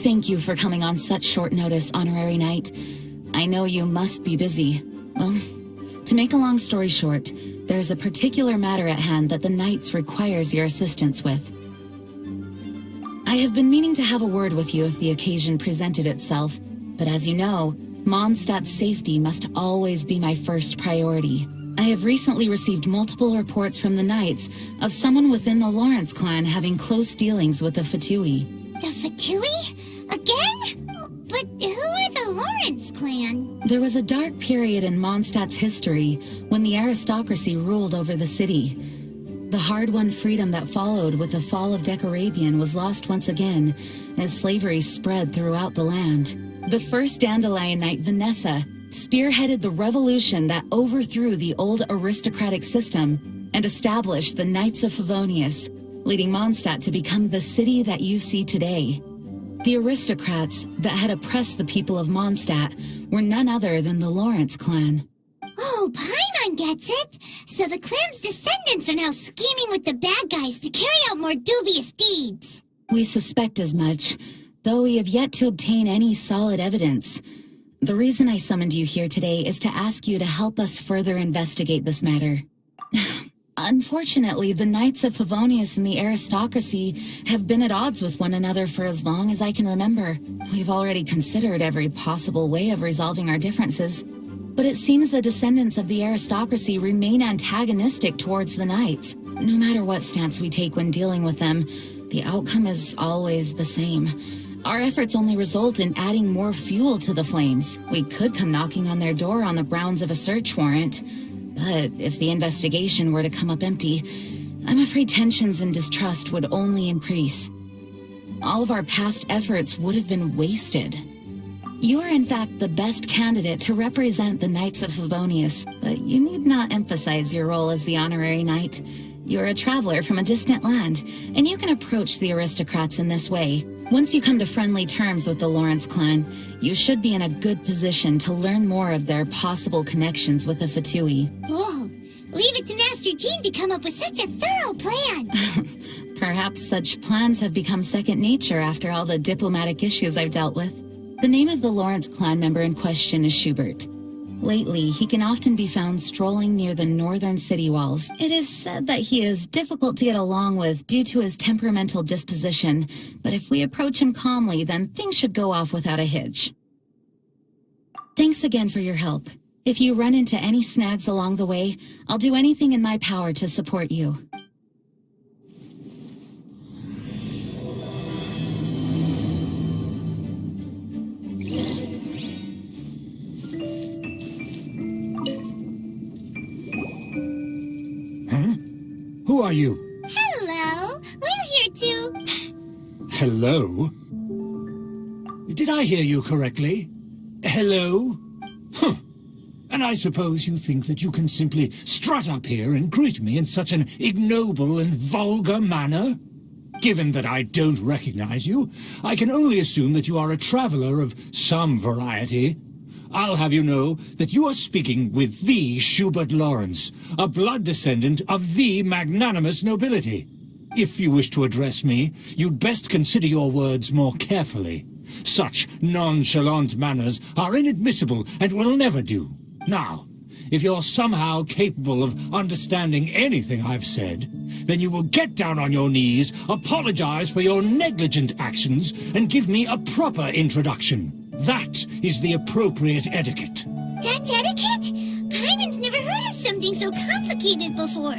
Thank you for coming on such short notice, Honorary Knight. I know you must be busy. Well, to make a long story short, there's a particular matter at hand that the Knights requires your assistance with. I have been meaning to have a word with you if the occasion presented itself, but as you know, Mondstadt's safety must always be my first priority. I have recently received multiple reports from the Knights of someone within the Lawrence clan having close dealings with the Fatui. The Fatui? Again? But who are the Lawrence clan? There was a dark period in Mondstadt's history when the aristocracy ruled over the city. The hard-won freedom that followed with the fall of Decorabian was lost once again as slavery spread throughout the land. The first Dandelion Knight, Vanessa, spearheaded the revolution that overthrew the old aristocratic system and established the Knights of Favonius, leading Mondstadt to become the city that you see today. The aristocrats that had oppressed the people of Mondstadt were none other than the Lawrence clan. Oh, Paimon gets it! So the clan's descendants are now scheming with the bad guys to carry out more dubious deeds! We suspect as much, though we have yet to obtain any solid evidence. The reason I summoned you here today is to ask you to help us further investigate this matter. Unfortunately, the Knights of Favonius and the aristocracy have been at odds with one another for as long as I can remember. We've already considered every possible way of resolving our differences, but it seems the descendants of the aristocracy remain antagonistic towards the Knights. No matter what stance we take when dealing with them, the outcome is always the same. Our efforts only result in adding more fuel to the flames. We could come knocking on their door on the grounds of a search warrant, but if the investigation were to come up empty, I'm afraid tensions and distrust would only increase. All of our past efforts would have been wasted. You are in fact the best candidate to represent the Knights of Favonius, but you need not emphasize your role as the honorary knight. You're a traveler from a distant land, and you can approach the aristocrats in this way. Once you come to friendly terms with the Lawrence clan, you should be in a good position to learn more of their possible connections with the Fatui. Oh, leave it to Master Jean to come up with such a thorough plan! Perhaps such plans have become second nature after all the diplomatic issues I've dealt with. The name of the Lawrence clan member in question is Schubert. Lately, he can often be found strolling near the northern city walls. It is said that he is difficult to get along with due to his temperamental disposition, but if we approach him calmly, then things should go off without a hitch. Thanks again for your help. If you run into any snags along the way, I'll do anything in my power to support you. Who are you? Hello! We're here to... Hello? Did I hear you correctly? Hello? Huh. And I suppose you think that you can simply strut up here and greet me in such an ignoble and vulgar manner? Given that I don't recognize you, I can only assume that you are a traveler of some variety. I'll have you know that you are speaking with the Schubert Lawrence, a blood descendant of the magnanimous nobility. If you wish to address me, you'd best consider your words more carefully. Such nonchalant manners are inadmissible and will never do. Now, if you're somehow capable of understanding anything I've said, then you will get down on your knees, apologize for your negligent actions, and give me a proper introduction. That is the appropriate etiquette. That's etiquette? Paimon's never heard of something so complicated before.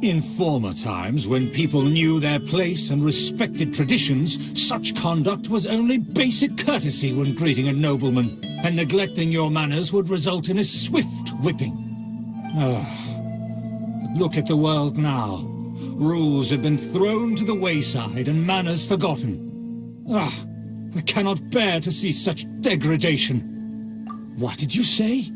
In former times, when people knew their place and respected traditions, such conduct was only basic courtesy when greeting a nobleman, and neglecting your manners would result in a swift whipping. Look at the world now. Rules have been thrown to the wayside and manners forgotten. I cannot bear to see such degradation. What did you say?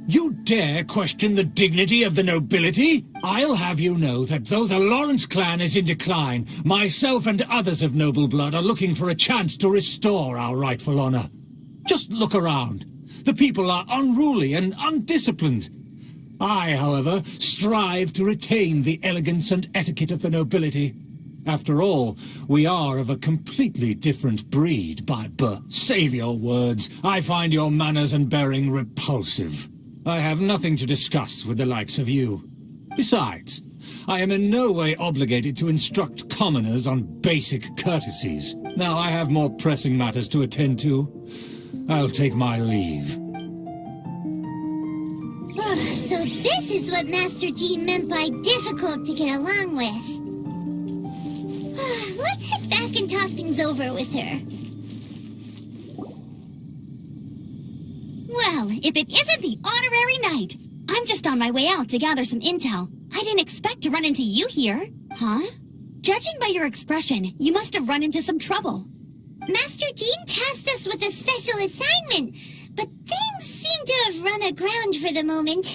You dare question the dignity of the nobility? I'll have you know that though the Lawrence clan is in decline, myself and others of noble blood are looking for a chance to restore our rightful honor. Just look around. The people are unruly and undisciplined. I, however, strive to retain the elegance and etiquette of the nobility. After all, we are of a completely different breed, but save your words. I find your manners and bearing repulsive. I have nothing to discuss with the likes of you. Besides, I am in no way obligated to instruct commoners on basic courtesies. Now I have more pressing matters to attend to. I'll take my leave. Oh, so this is what Master Jean meant by difficult to get along with. Let's head back and talk things over with her. Well, if it isn't the honorary knight, I'm just on my way out to gather some intel. I didn't expect to run into you here. Huh? Judging by your expression, you must have run into some trouble. Master Jean tasked us with a special assignment, but things seem to have run aground for the moment.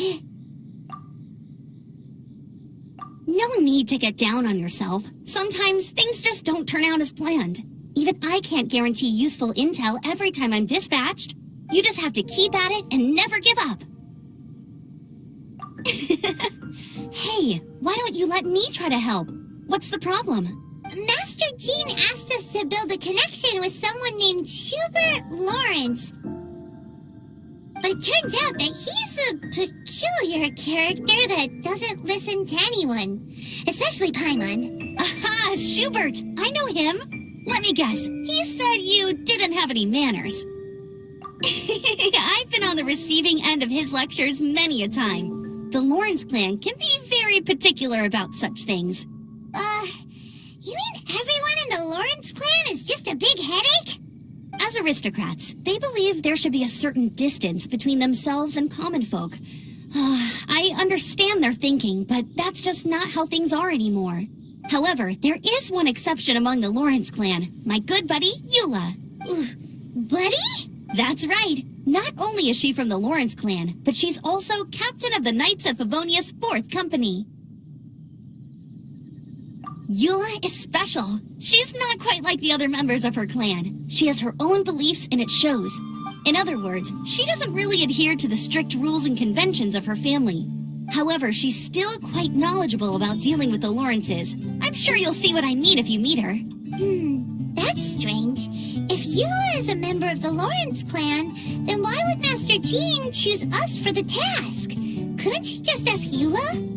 No need to get down on yourself. Sometimes things just don't turn out as planned. Even I can't guarantee useful intel every time I'm dispatched. You just have to keep at it and never give up. Hey, why don't you let me try to help? What's the problem? Master Jean asked us to build a connection with someone named Schubert Lawrence. But it turns out that he's a peculiar character that doesn't listen to anyone, especially Paimon. Aha, Schubert! I know him. Let me guess, he said you didn't have any manners. I've been on the receiving end of his lectures many a time. The Lawrence clan can be very particular about such things. You mean everyone in the Lawrence clan is just a big headache? As aristocrats, they believe there should be a certain distance between themselves and common folk. I understand their thinking, but that's just not how things are anymore. However, there is one exception among the Lawrence clan, my good buddy, Eula. Buddy? That's right. Not only is she from the Lawrence clan, but she's also captain of the Knights of Favonia's 4th Company. Eula is special. She's not quite like the other members of her clan. She has her own beliefs and it shows. In other words, she doesn't really adhere to the strict rules and conventions of her family. However, she's still quite knowledgeable about dealing with the Lawrences. I'm sure you'll see what I mean if you meet her. That's strange. If Eula is a member of the Lawrence clan, then why would Master Jean choose us for the task? Couldn't she just ask Eula?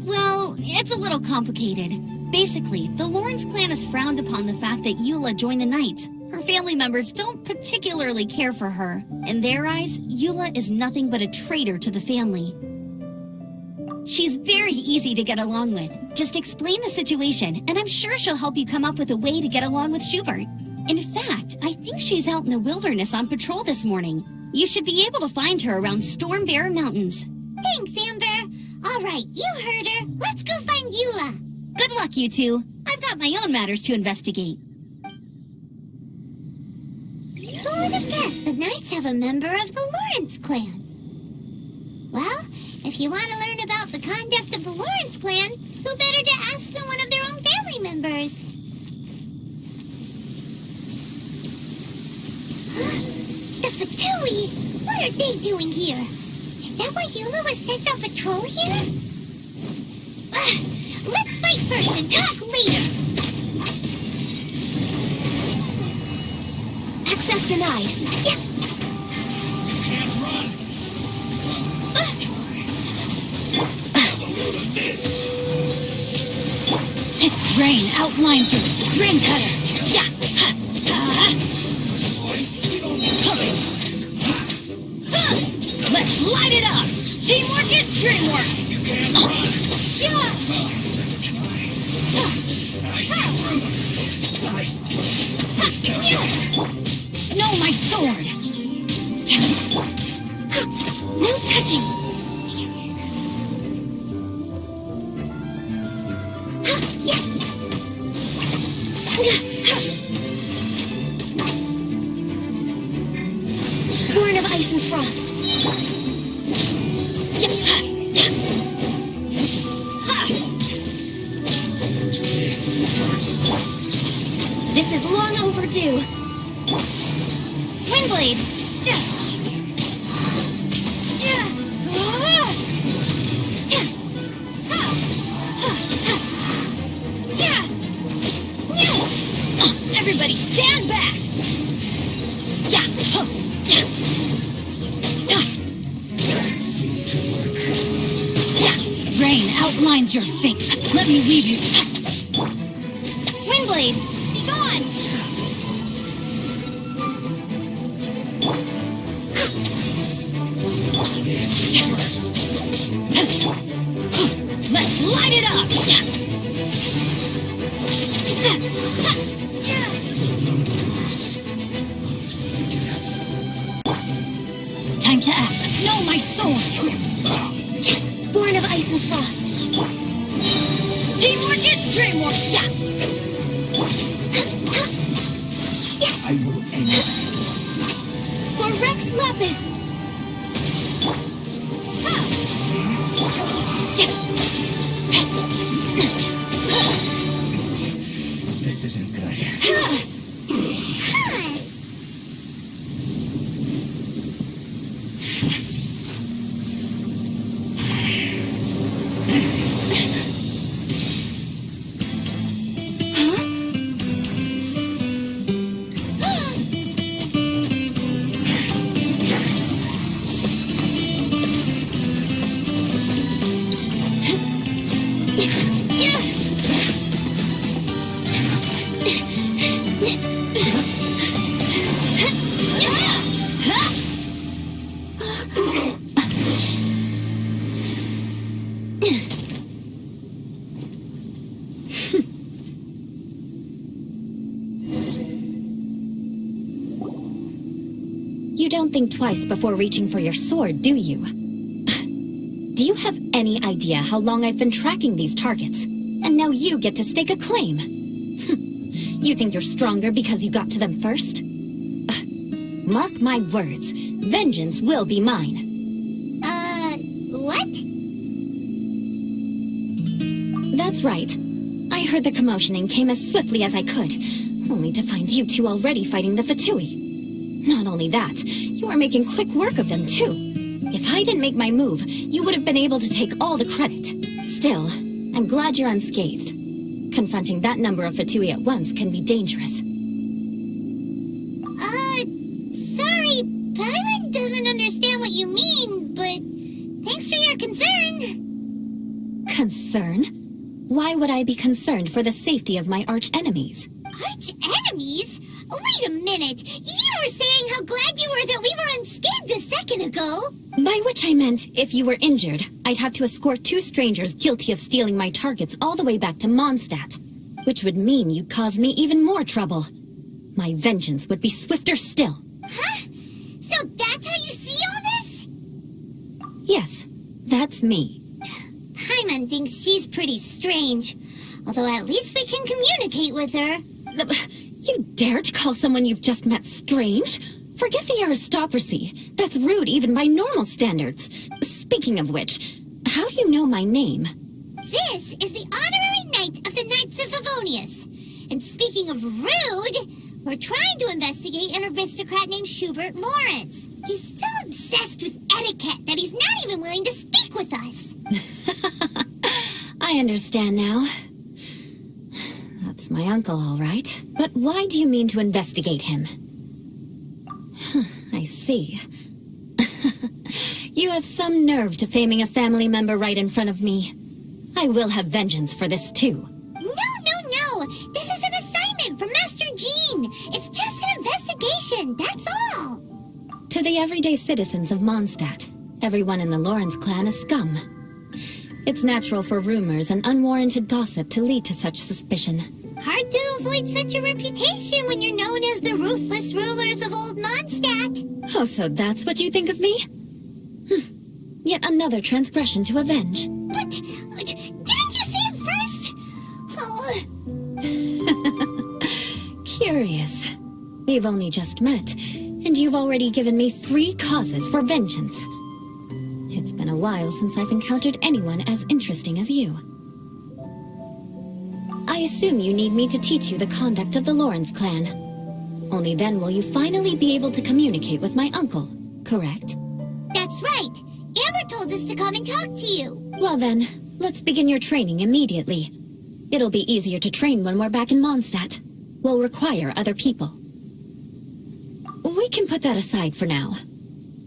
Well, it's a little complicated. Basically, the Lawrence clan is frowned upon the fact that Eula joined the Knights. Her family members don't particularly care for her. In their eyes, Eula is nothing but a traitor to the family. She's very easy to get along with. Just explain the situation, and I'm sure she'll help you come up with a way to get along with Schubert. In fact, I think she's out in the wilderness on patrol this morning. You should be able to find her around Storm Bear Mountains. Thanks, Amber. All right, you heard her. Let's go find Eula. Good luck, you two. I've got my own matters to investigate. Who would have guessed the Knights have a member of the Lawrence clan? Well, if you want to learn about the conduct of the Lawrence clan, who better to ask than one of their own family members? The Fatui! What are they doing here? Is that why Eula was sent on patrol here? Let's fight first and talk later! Access denied. Can't run! Have a load of this! Rain outlines you. Rim cutter. Yeah. Let's light it up. Teamwork is dreamwork. You can't run! Yeah. I see through! No, my sword. No touching. Born of ice and frost. This is long overdue. Windblade. Everybody stand back! Yeah. Huh. Yeah. That seemed to work. Yeah. Rain outlines your fate. Let me leave you. Windblade, be gone! This first. Let's light it up! Time to act. No, my sword! Born of ice and frost. Teamwork is dreamwork! I will end you. For Rex Lapis! This isn't good. You don't think twice before reaching for your sword, do you? Do you have any idea how long I've been tracking these targets? And now you get to stake a claim. You think you're stronger because you got to them first? Mark my words, vengeance will be mine. What? That's right. I heard the commotion and came as swiftly as I could, only to find you two already fighting the Fatui. Not only that, you are making quick work of them too. If I didn't make my move, you would have been able to take all the credit. Still, I'm glad you're unscathed. Confronting that number of Fatui at once can be dangerous. Sorry, Paimon doesn't understand what you mean, but thanks for your concern. Concern? Why would I be concerned for the safety of my arch-enemies? Arch-enemies? Wait a minute! You were saying how glad you were that we were unscathed a second ago! By which I meant, if you were injured, I'd have to escort two strangers guilty of stealing my targets all the way back to Mondstadt. Which would mean you'd cause me even more trouble. My vengeance would be swifter still. Huh? So that's how you see all this? Yes, that's me. Paimon thinks she's pretty strange. Although at least we can communicate with her. You dare to call someone you've just met strange? Forget the aristocracy. That's rude even by normal standards. Speaking of which, how do you know my name? This is the honorary knight of the Knights of Favonius. And speaking of rude, we're trying to investigate an aristocrat named Schubert Lawrence. He's so obsessed with etiquette that he's not even willing to speak with us. I understand now. That's my uncle, all right. But why do you mean to investigate him? I see. You have some nerve to faming a family member right in front of me. I will have vengeance for this, too. No. This is an assignment from Master Jean. It's just an investigation, that's all. To the everyday citizens of Mondstadt, everyone in the Lawrence clan is scum. It's natural for rumors and unwarranted gossip to lead to such suspicion. Hard to avoid such a reputation when you're known as the ruthless rulers of old Mondstadt. Oh, so that's what you think of me? Yet another transgression to avenge. But didn't you say it first? Oh. Curious. We've only just met, and you've already given me 3 causes for vengeance. It's been a while since I've encountered anyone as interesting as you. I assume you need me to teach you the conduct of the Lawrence clan. Only then will you finally be able to communicate with my uncle, correct? That's right. Amber told us to come and talk to you. Well then, let's begin your training immediately. It'll be easier to train when we're back in Mondstadt. will require other people. We can put that aside for now.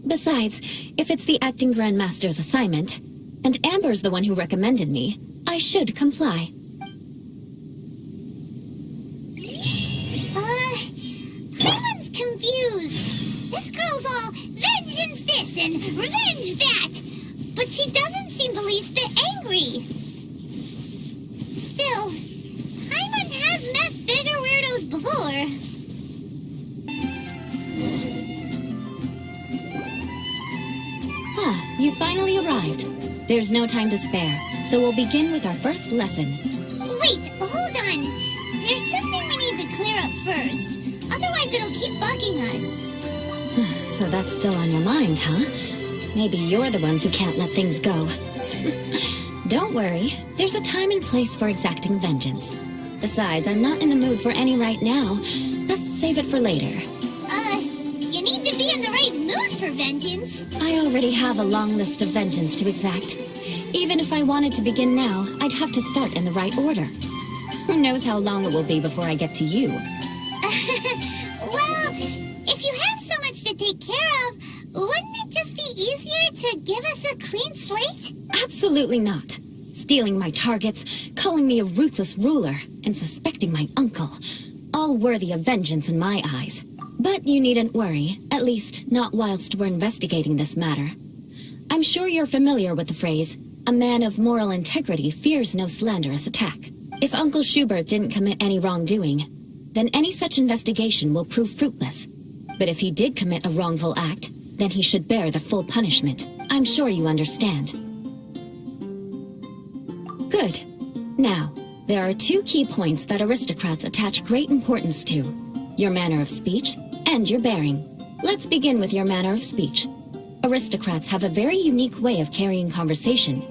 Besides, if it's the acting Grandmaster's assignment, and Amber's the one who recommended me, I should comply. Paimon's confused. This girl's all vengeance this and revenge that, but she doesn't seem the least bit angry. Still, Paimon has met bigger weirdos before. You finally arrived. There's no time to spare, so we'll begin with our first lesson. Wait, hold on. There's something we need to clear up first. Otherwise it'll keep bugging us. So that's still on your mind, huh? Maybe you're the ones who can't let things go. Don't worry, there's a time and place for exacting vengeance. Besides, I'm not in the mood for any right now. Best save it for later. You need to be in the right mood for vengeance. I already have a long list of vengeance to exact. Even if I wanted to begin now, I'd have to start in the right order. Who knows how long it will be before I get to you? Well, if you have so much to take care of, wouldn't it just be easier to give us a clean slate? Absolutely not. Stealing my targets, calling me a ruthless ruler, and suspecting my uncle. All worthy of vengeance in my eyes. But you needn't worry, at least not whilst we're investigating this matter. I'm sure you're familiar with the phrase, a man of moral integrity fears no slanderous attack. If Uncle Schubert didn't commit any wrongdoing, then any such investigation will prove fruitless. But if he did commit a wrongful act, then he should bear the full punishment. I'm sure you understand. Good. Now, there are two key points that aristocrats attach great importance to. Your manner of speech and your bearing. Let's begin with your manner of speech. Aristocrats have a very unique way of carrying conversation,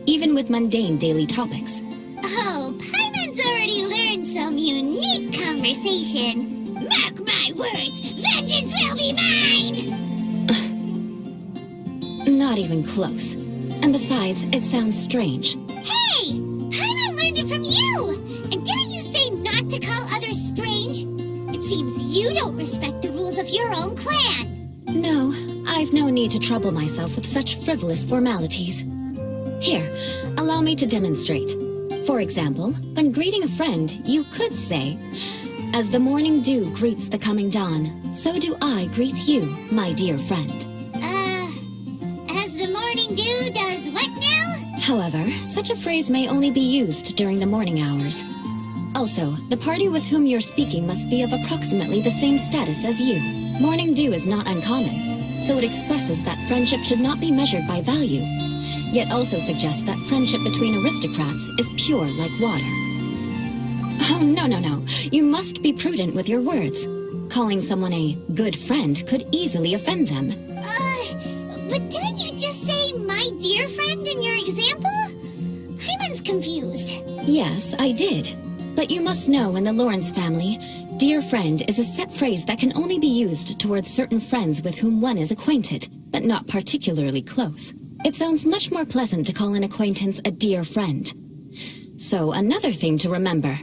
even with mundane daily topics. Oh, Paimon's already learned some unique conversation. Mark my words, vengeance will be mine! Not even close. And besides, it sounds strange. Hey! Paimon learned it from you! And didn't you say not to call others strange? It seems you don't respect the rules of your own clan. No, I've no need to trouble myself with such frivolous formalities. Here, allow me to demonstrate. For example, when greeting a friend, you could say, "As the morning dew greets the coming dawn, so do I greet you, my dear friend." As the morning dew does what now? However, such a phrase may only be used during the morning hours. Also, the party with whom you're speaking must be of approximately the same status as you. Morning dew is not uncommon, so it expresses that friendship should not be measured by value, yet also suggests that friendship between aristocrats is pure like water. Oh, no. You must be prudent with your words. Calling someone a good friend could easily offend them. But didn't you just say my dear friend in your example? Paimon's confused. Yes, I did. But you must know in the Lawrence family, dear friend is a set phrase that can only be used towards certain friends with whom one is acquainted, but not particularly close. It sounds much more pleasant to call an acquaintance a dear friend. So another thing to remember,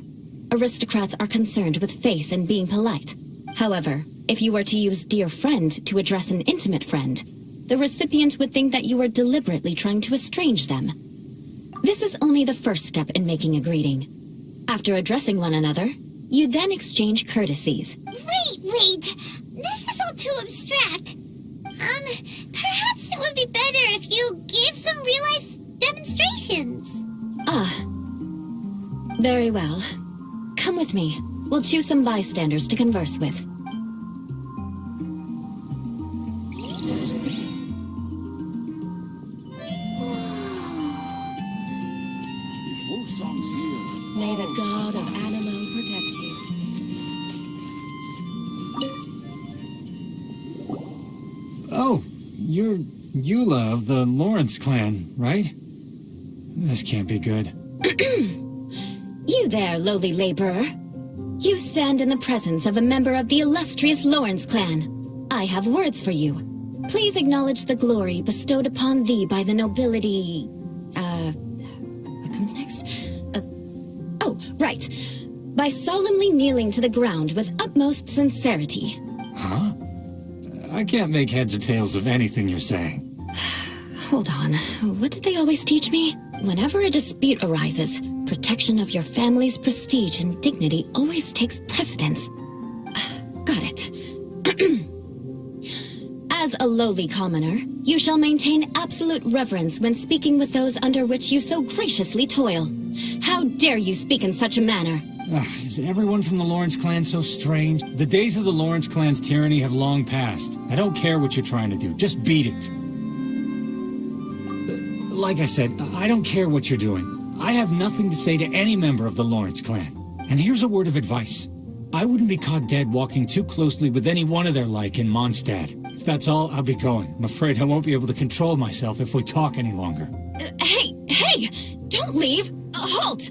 aristocrats are concerned with face and being polite. However, if you were to use dear friend to address an intimate friend, the recipient would think that you were deliberately trying to estrange them. This is only the first step in making a greeting. After addressing one another, you then exchange courtesies. Wait! This is all too abstract. Perhaps it would be better if you gave some real-life demonstrations. Very well. Come with me. We'll choose some bystanders to converse with. May the god of Animo protect you. Oh, you're Eula of the Lawrence clan, right? This can't be good. You there, lowly laborer. You stand in the presence of a member of the illustrious Lawrence clan. I have words for you. Please acknowledge the glory bestowed upon thee by the nobility... what comes next? Oh, right. By solemnly kneeling to the ground with utmost sincerity. Huh? I can't make heads or tails of anything you're saying. Hold on, what did they always teach me? Whenever a dispute arises, protection of your family's prestige and dignity always takes precedence. Got it. As a lowly commoner, you shall maintain absolute reverence when speaking with those under which you so graciously toil. How dare you speak in such a manner? Is everyone from the Lawrence clan so strange? The days of the Lawrence clan's tyranny have long passed. I don't care what you're trying to do, just beat it. Like I said, I don't care what you're doing. I have nothing to say to any member of the Lawrence clan. And here's a word of advice. I wouldn't be caught dead walking too closely with any one of their like in Mondstadt. If that's all, I'll be going. I'm afraid I won't be able to control myself if we talk any longer. Hey! Don't leave! Halt!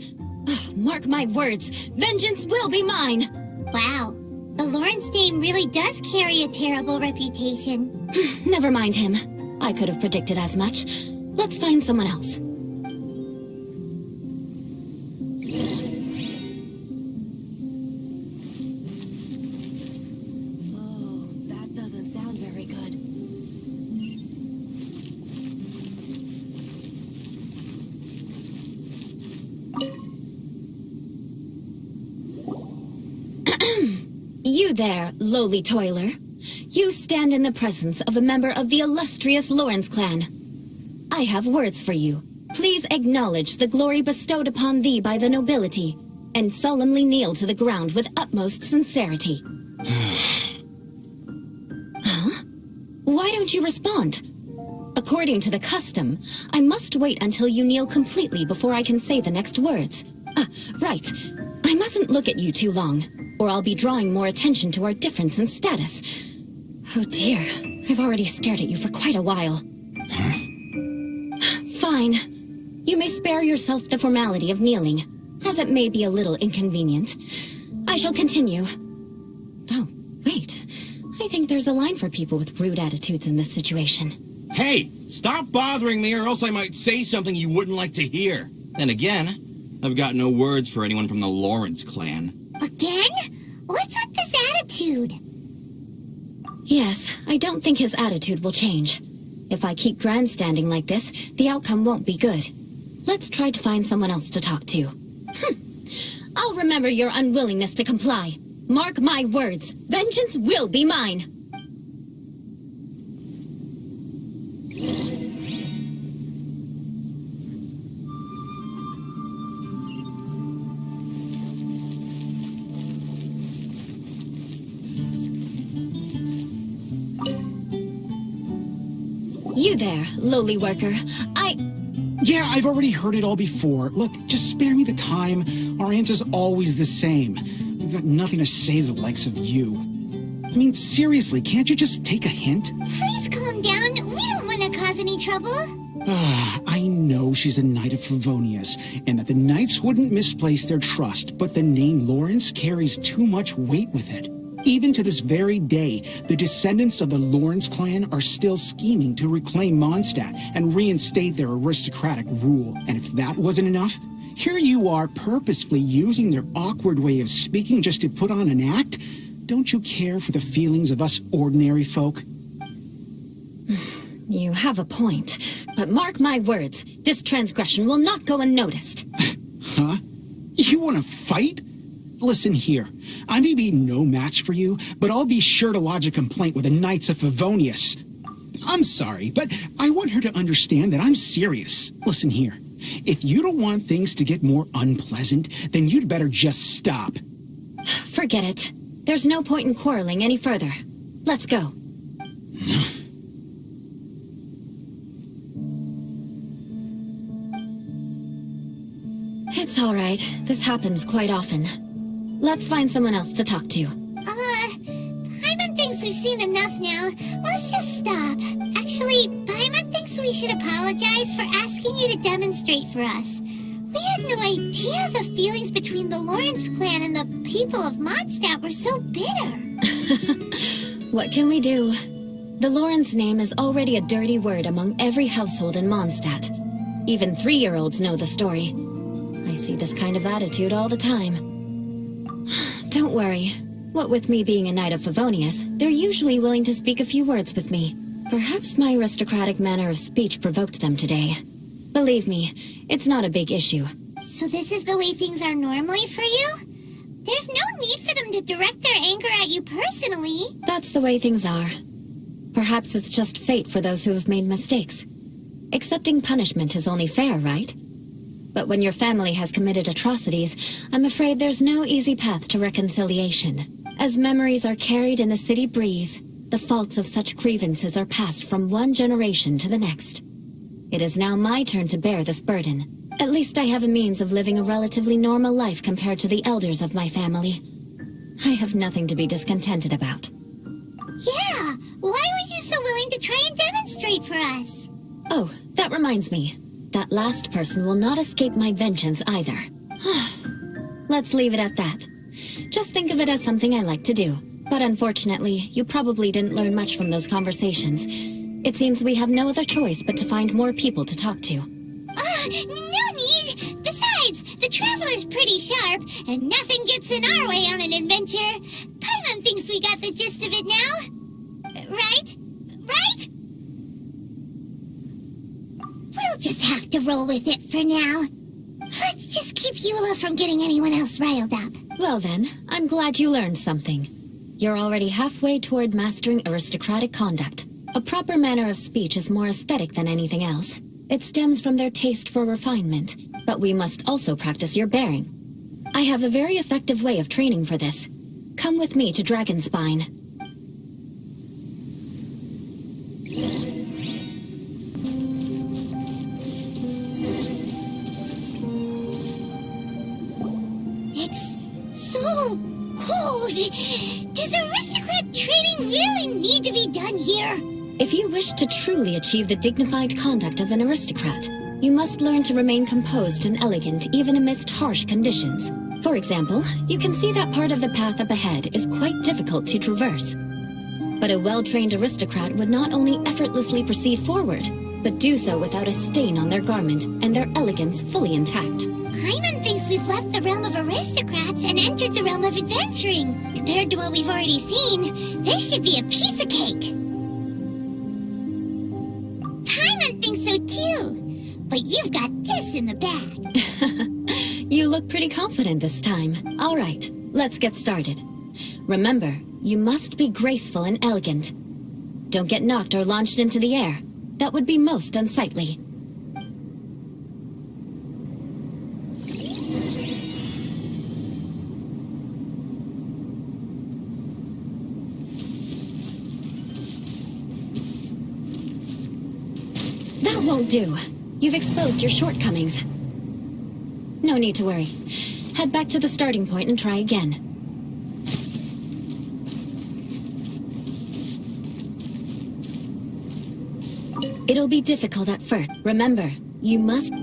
Mark my words, vengeance will be mine! Wow, the Lawrence name really does carry a terrible reputation. Never mind him. I could have predicted as much. Let's find someone else. Oh, that doesn't sound very good. You there, lowly toiler. You stand in the presence of a member of the illustrious Lawrence clan. I have words for you. Please acknowledge the glory bestowed upon thee by the nobility, and solemnly kneel to the ground with utmost sincerity. Huh? Why don't you respond? According to the custom, I must wait until you kneel completely before I can say the next words. Right. I mustn't look at you too long, or I'll be drawing more attention to our difference in status. Oh dear, I've already stared at you for quite a while. Fine. You may spare yourself the formality of kneeling, as it may be a little inconvenient. I shall continue. Oh, wait. I think there's a line for people with rude attitudes in this situation. Hey, stop bothering me or else I might say something you wouldn't like to hear. Then again, I've got no words for anyone from the Lawrence clan. Again? What's with this attitude? Yes, I don't think his attitude will change. If I keep grandstanding like this, the outcome won't be good. Let's try to find someone else to talk to. I'll remember your unwillingness to comply. Mark my words, vengeance will be mine. You there, lowly worker. Yeah, I've already heard it all before. Look, just spare me the time. Our answer's always the same. We've got nothing to say to the likes of you. I mean, seriously, can't you just take a hint? Please calm down. We don't want to cause any trouble. I know she's a knight of Favonius, and that the knights wouldn't misplace their trust, but the name Lawrence carries too much weight with it. Even to this very day, the descendants of the Lawrence clan are still scheming to reclaim Mondstadt and reinstate their aristocratic rule. And if that wasn't enough, here you are purposefully using their awkward way of speaking just to put on an act? Don't you care for the feelings of us ordinary folk? You have a point, but mark my words, this transgression will not go unnoticed. Huh? You want to fight? Listen here, I may be no match for you, but I'll be sure to lodge a complaint with the Knights of Favonius. I'm sorry, but I want her to understand that I'm serious. Listen here, if you don't want things to get more unpleasant, then you'd better just stop. Forget it. There's no point in quarreling any further. Let's go. It's all right. This happens quite often. Let's find someone else to talk to. Paimon thinks we've seen enough now. Let's just stop. Actually, Paimon thinks we should apologize for asking you to demonstrate for us. We had no idea the feelings between the Lawrence clan and the people of Mondstadt were so bitter. What can we do? The Lawrence name is already a dirty word among every household in Mondstadt. Even 3-year-olds know the story. I see this kind of attitude all the time. Don't worry. What with me being a Knight of Favonius, they're usually willing to speak a few words with me. Perhaps my aristocratic manner of speech provoked them today. Believe me, it's not a big issue. So this is the way things are normally for you? There's no need for them to direct their anger at you personally. That's the way things are. Perhaps it's just fate for those who have made mistakes. Accepting punishment is only fair, right? But when your family has committed atrocities, I'm afraid there's no easy path to reconciliation. As memories are carried in the city breeze, the faults of such grievances are passed from one generation to the next. It is now my turn to bear this burden. At least I have a means of living a relatively normal life compared to the elders of my family. I have nothing to be discontented about. Yeah, why were you so willing to try and demonstrate for us? Oh, that reminds me. That last person will not escape my vengeance either. Let's leave it at that. Just think of it as something I like to do. But unfortunately, you probably didn't learn much from those conversations. It seems we have no other choice but to find more people to talk to. No need! Besides, the Traveler's pretty sharp, and nothing gets in our way on an adventure. Paimon thinks we got the gist of it now. Right? Right? We'll just have to roll with it for now. Let's just keep Eula from getting anyone else riled up. Well then, I'm glad you learned something. You're already halfway toward mastering aristocratic conduct. A proper manner of speech is more aesthetic than anything else. It stems from their taste for refinement, but we must also practice your bearing. I have a very effective way of training for this. Come with me to Dragonspine. It's so cold. Does aristocrat training really need to be done here? If you wish to truly achieve the dignified conduct of an aristocrat, you must learn to remain composed and elegant even amidst harsh conditions. For example, you can see that part of the path up ahead is quite difficult to traverse. But a well-trained aristocrat would not only effortlessly proceed forward, but do so without a stain on their garment and their elegance fully intact. Paimon thinks we've left the realm of aristocrats and entered the realm of adventuring. Compared to what we've already seen, this should be a piece of cake. Paimon thinks so too. But you've got this in the bag. You look pretty confident this time. All right, let's get started. Remember, you must be graceful and elegant. Don't get knocked or launched into the air. That would be most unsightly. That won't do. You've exposed your shortcomings. No need to worry. Head back to the starting point and try again. It'll be difficult at first. Remember, you must...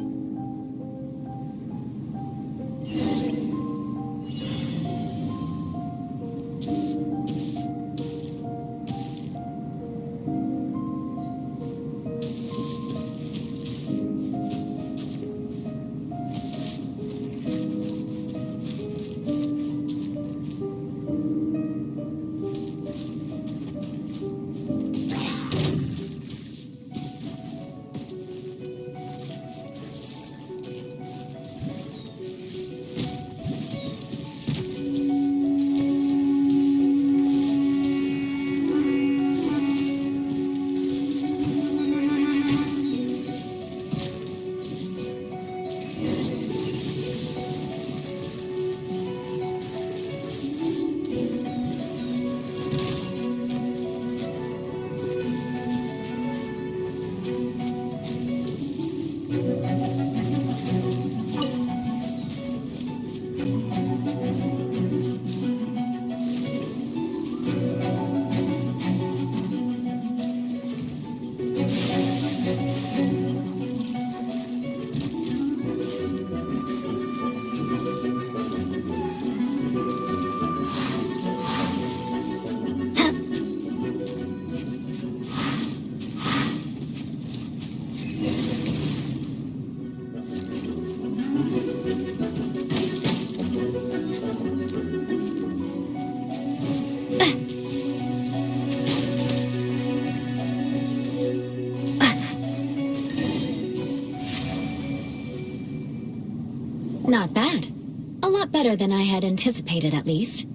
better than I had anticipated, at least.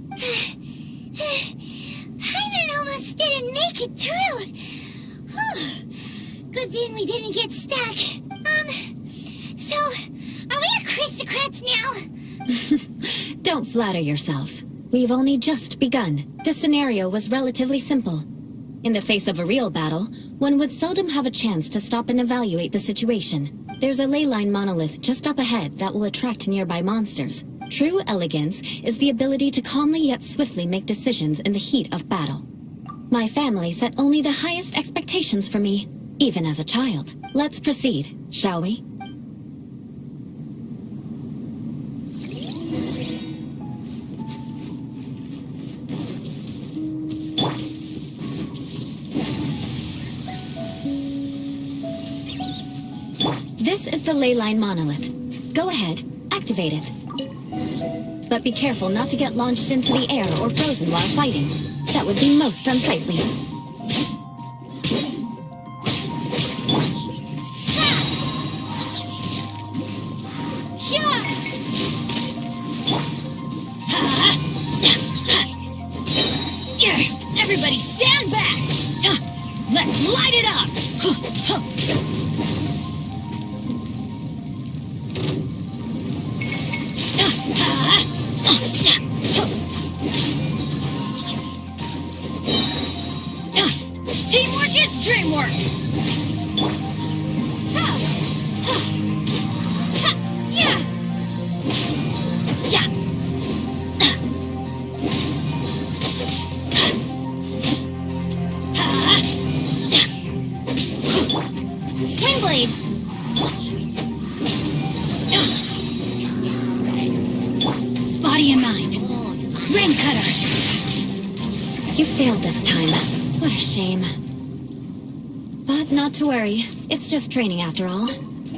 Paimon almost didn't make it through. Good thing we didn't get stuck. So, are we aristocrats now? Don't flatter yourselves. We've only just begun. This scenario was relatively simple. In the face of a real battle, one would seldom have a chance to stop and evaluate the situation. There's a leyline monolith just up ahead that will attract nearby monsters. True elegance is the ability to calmly yet swiftly make decisions in the heat of battle. My family set only the highest expectations for me, even as a child. Let's proceed, shall we? This is the leyline monolith. Go ahead, activate it. But be careful not to get launched into the air or frozen while fighting. That would be most unsightly. Everybody stand back! Let's light it up! Teamwork is dreamwork! Wingblade! Body and mind. Rain cutter! You failed this time. What a shame. But not to worry. It's just training after all.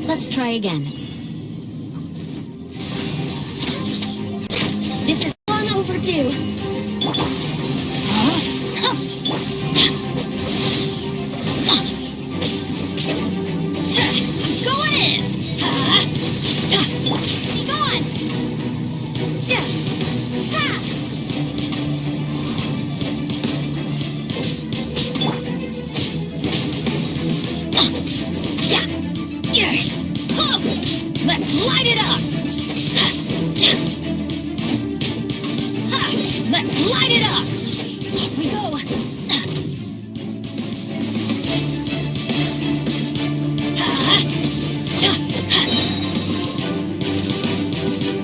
Let's try again. This is long overdue. I'm going in! Keep going! Let's light it up! Let's light it up! Off we go!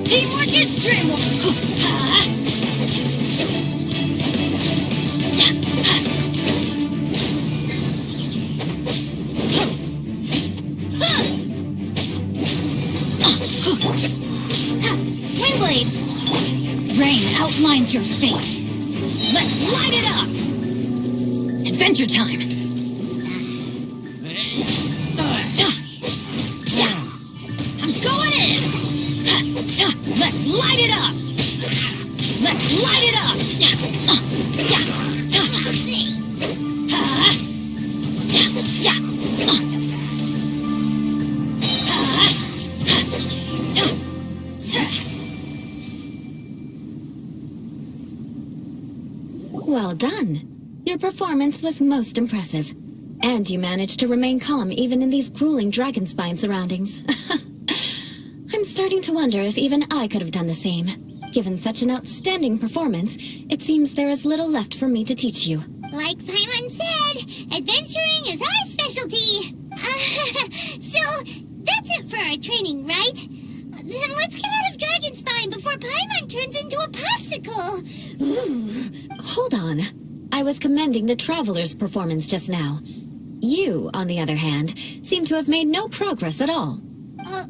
Teamwork is dreamwork! Wingblade! Rain outlines your fate. Let's light it up! Adventure time! I'm going in! Let's light it up! Let's light it up! Well done. Your performance was most impressive. And you managed to remain calm even in these grueling dragon spine surroundings. I'm starting to wonder if even I could have done the same. Given such an outstanding performance, it seems there is little left for me to teach you. Like Paimon said, adventuring is our specialty. So, that's it for our training, right? Then let's get out of Dragonspine before Paimon turns into a popsicle. Hold on. I was commending the Traveler's performance just now. You, on the other hand, seem to have made no progress at all.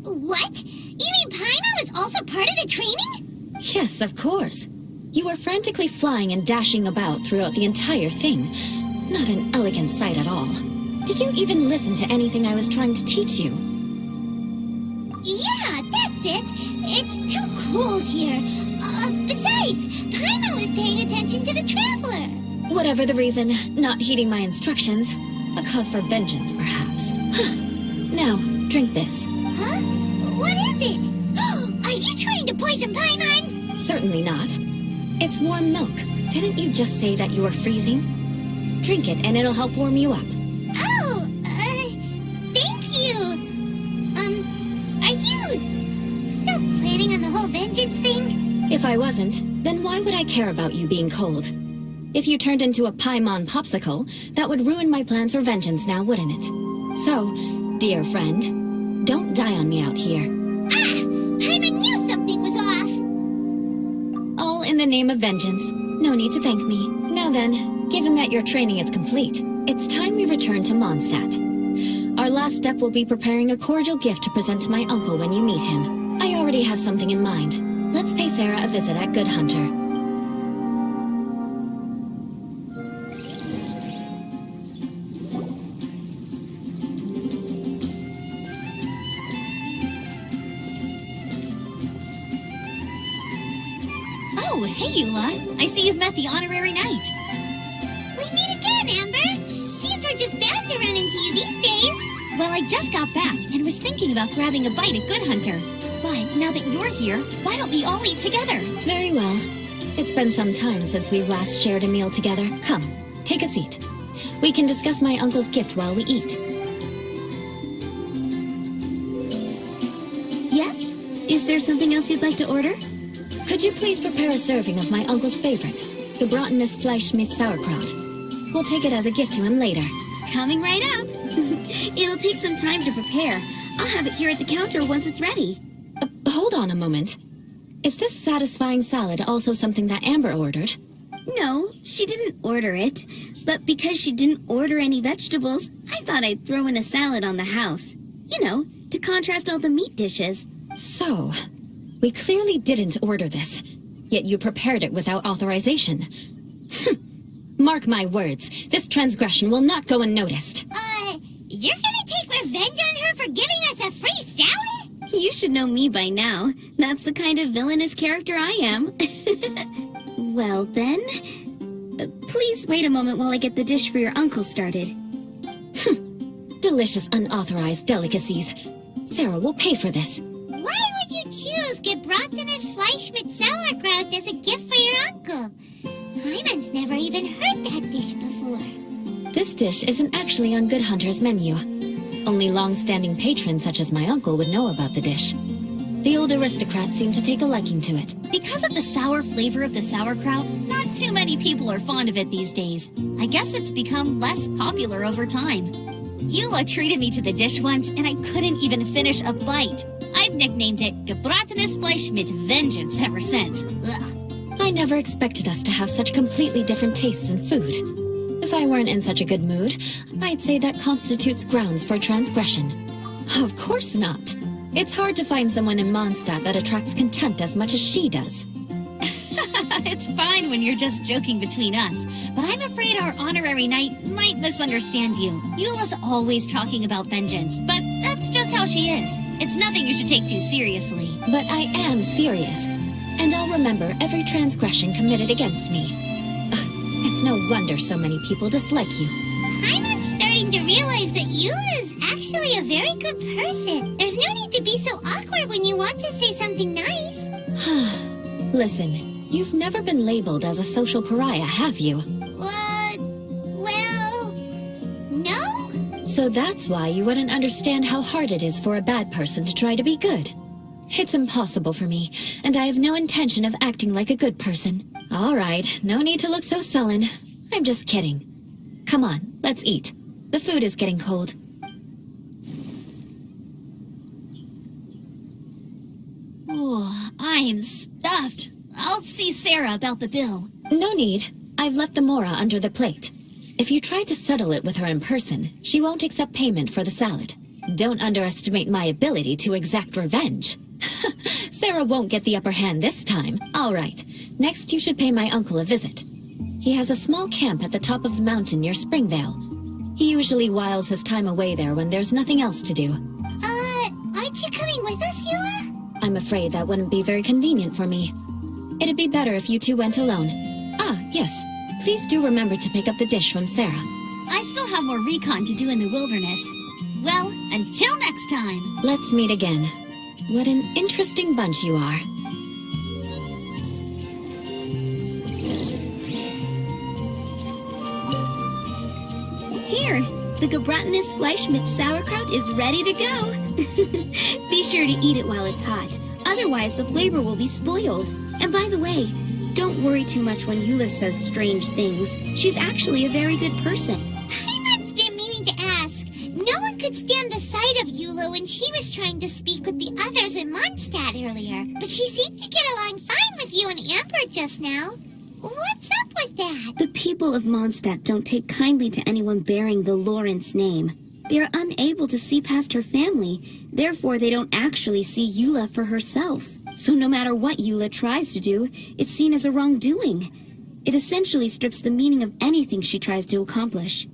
What? You mean Paimon was also part of the training? Yes, of course. You were frantically flying and dashing about throughout the entire thing. Not an elegant sight at all. Did you even listen to anything I was trying to teach you? Yeah, that's it. It's too cold here. Besides, Paimon was paying attention to the Traveler. Whatever the reason, not heeding my instructions. A cause for vengeance, perhaps. Now, drink this. Huh? What is it? Are you trying to poison Paimon? certainly not. It's warm milk. Didn't you just say that you were freezing? Drink it and it'll help warm you up. Oh, thank you. Are you still planning on the whole vengeance thing? If I wasn't, then why would I care about you being cold? If you turned into a Paimon popsicle, that would ruin my plans for vengeance now, wouldn't it? So, dear friend, don't die on me out here. Ah! I knew something was off! All in the name of vengeance. No need to thank me. Now then, given that your training is complete, it's time we return to Mondstadt. Our last step will be preparing a cordial gift to present to my uncle when you meet him. I already have something in mind. Let's pay Sarah a visit at Good Hunter. Oh, hey, Eula. I see you've met the honorary knight. We meet again, Amber! Seems we're just bound to run into you these days. Well, I just got back and was thinking about grabbing a bite at Good Hunter. But now that you're here, why don't we all eat together? Very well. It's been some time since we've last shared a meal together. Come, take a seat. We can discuss my uncle's gift while we eat. Yes? Is there something else you'd like to order? Could you please prepare a serving of my uncle's favorite, the Gebratenes Fleisch mit Sauerkraut? We'll take it as a gift to him later. Coming right up. It'll take some time to prepare. I'll have it here at the counter once it's ready. Hold on a moment. Is this satisfying salad also something that Amber ordered? No, she didn't order it. But because she didn't order any vegetables, I thought I'd throw in a salad on the house. You know, to contrast all the meat dishes. So, we clearly didn't order this, yet you prepared it without authorization. Mark my words, this transgression will not go unnoticed. You're gonna take revenge on her for giving us a free salad? You should know me by now. That's the kind of villainous character I am. Well then, please wait a moment while I get the dish for your uncle started. Delicious unauthorized delicacies. Sarah will pay for this. Why would you choose Gebratenes Fleisch mit Sauerkraut as a gift for your uncle? Hyman's never even heard that dish before. This dish isn't actually on Good Hunter's menu. Only long-standing patrons such as my uncle would know about the dish. The old aristocrats seem to take a liking to it. Because of the sour flavor of the sauerkraut, not too many people are fond of it these days. I guess it's become less popular over time. Eula treated me to the dish once, and I couldn't even finish a bite. I've nicknamed it Gebratenes Fleisch mit Vengeance ever since. Ugh. I never expected us to have such completely different tastes in food. If I weren't in such a good mood, I'd say that constitutes grounds for transgression. Of course not. It's hard to find someone in Mondstadt that attracts contempt as much as she does. It's fine when you're just joking between us, but I'm afraid our honorary knight might misunderstand you. Eula's always talking about vengeance, but that's just how she is. It's nothing you should take too seriously. But I am serious, and I'll remember every transgression committed against me. It's no wonder so many people dislike you. I'm starting to realize that Eula is actually a very good person. There's no need to be so awkward when you want to say something nice. Listen, you've never been labeled as a social pariah, have you? Well, no? So that's why you wouldn't understand how hard it is for a bad person to try to be good. It's impossible for me, and I have no intention of acting like a good person. All right, no need to look so sullen. I'm just kidding. Come on, let's eat. The food is getting cold. Oh, I am stuffed. I'll see Sarah about the bill. No need. I've left the mora under the plate. If you try to settle it with her in person, she won't accept payment for the salad. Don't underestimate my ability to exact revenge. Sarah won't get the upper hand this time. All right. Next, you should pay my uncle a visit. He has a small camp at the top of the mountain near Springvale. He usually whiles his time away there when there's nothing else to do. Aren't you coming with us, Eula? I'm afraid that wouldn't be very convenient for me. It'd be better if you two went alone. Ah, yes. Please do remember to pick up the dish from Sarah. I still have more recon to do in the wilderness. Well, until next time. Let's meet again. What an interesting bunch you are. The gebratinous Fleischmitz sauerkraut is ready to go. Be sure to eat it while it's hot. Otherwise, the flavor will be spoiled. And by the way, don't worry too much when Eula says strange things. She's actually a very good person. Paimon's been meaning to ask. No one could stand the sight of Eula when she was trying to speak with the others in Mondstadt earlier. But she seemed to get along fine with you and Amber just now. What's up with that? The people of Mondstadt don't take kindly to anyone bearing the Lawrence name. They are unable to see past her family. Therefore, they don't actually see Eula for herself. So no matter what Eula tries to do, it's seen as a wrongdoing. It essentially strips the meaning of anything she tries to accomplish.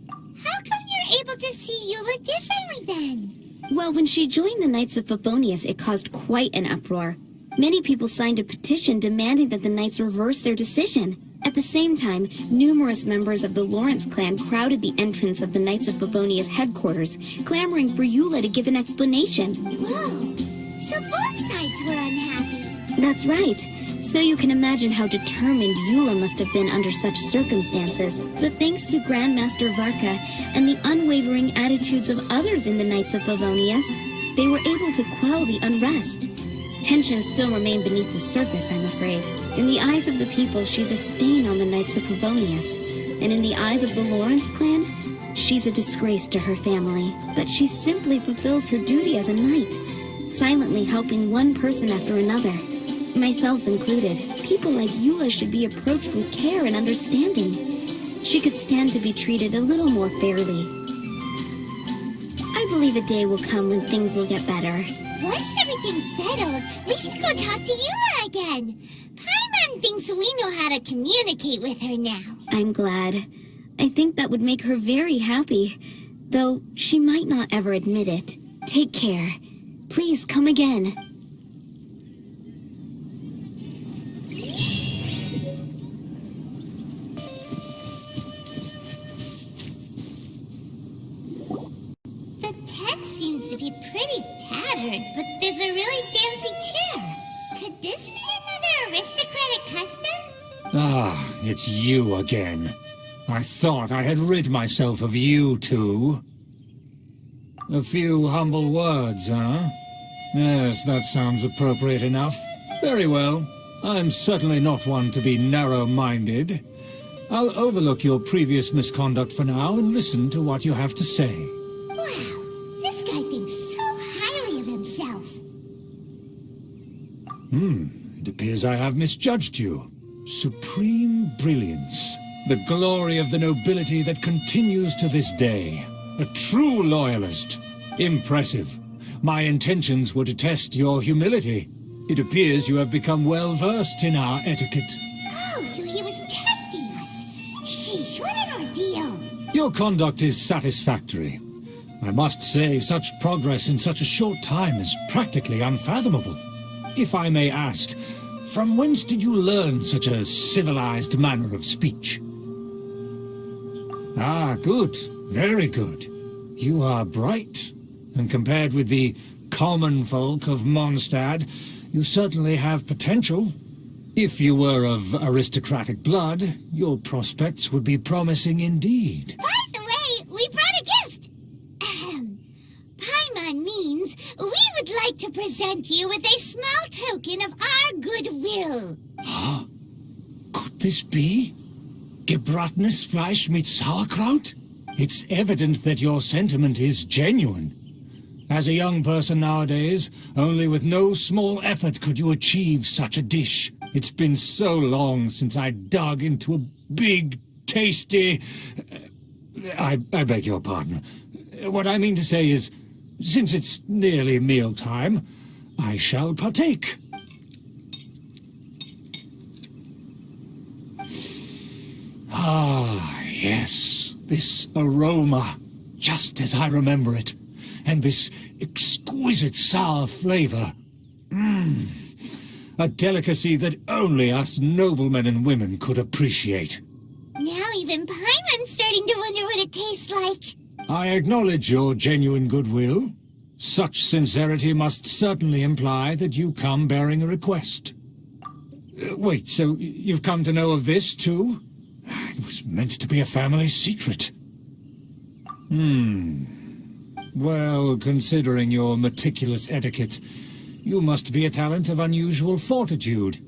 How come you're able to see Eula differently then? Well, when she joined the Knights of Favonius, it caused quite an uproar. Many people signed a petition demanding that the Knights reverse their decision. At the same time, numerous members of the Lawrence clan crowded the entrance of the Knights of Favonius headquarters, clamoring for Eula to give an explanation. Whoa! So both sides were unhappy. That's right. So you can imagine how determined Eula must have been under such circumstances. But thanks to Grandmaster Varka and the unwavering attitudes of others in the Knights of Favonius, they were able to quell the unrest. Tensions still remain beneath the surface, I'm afraid. In the eyes of the people, she's a stain on the Knights of Favonius. And in the eyes of the Lawrence clan, she's a disgrace to her family. But she simply fulfills her duty as a knight, silently helping one person after another. Myself included, people like Eula should be approached with care and understanding. She could stand to be treated a little more fairly. I believe a day will come when things will get better. Once everything's settled, we should go talk to Eula again. Paimon thinks we know how to communicate with her now. I'm glad. I think that would make her very happy, though she might not ever admit it. Take care. Please come again. The tent seems to be pretty tattered, but there's a really fancy chair. Could this be another aristocratic custom? Ah, it's you again. I thought I had rid myself of you two. A few humble words, huh? Yes, that sounds appropriate enough. Very well. I'm certainly not one to be narrow-minded. I'll overlook your previous misconduct for now and listen to what you have to say. Wow, this guy thinks so highly of himself. It appears I have misjudged you. Supreme brilliance. The glory of the nobility that continues to this day. A true loyalist. Impressive. My intentions were to test your humility. It appears you have become well-versed in our etiquette. Oh, so he was testing us. Sheesh, what an ordeal. Your conduct is satisfactory. I must say, such progress in such a short time is practically unfathomable. If I may ask, from whence did you learn such a civilized manner of speech? Ah, good. Very good. You are bright, and compared with the common folk of Mondstadt, you certainly have potential. If you were of aristocratic blood, your prospects would be promising indeed. By the way, we brought a gift. Paimon means we would like to present you with a small token of our goodwill. Huh? Could this be? Gebratenes Fleisch mit Sauerkraut? It's evident that your sentiment is genuine. As a young person nowadays, only with no small effort could you achieve such a dish. It's been so long since I dug into a big, tasty... I beg your pardon. What I mean to say is, since it's nearly mealtime, I shall partake. Ah, yes, this aroma, just as I remember it, and this exquisite sour flavor. A delicacy that only us noblemen and women could appreciate. Now even Paimon's starting to wonder what it tastes like. I acknowledge your genuine goodwill. Such sincerity must certainly imply that you come bearing a request. Wait, so you've come to know of this, too? It was meant to be a family secret. Well, considering your meticulous etiquette, you must be a talent of unusual fortitude.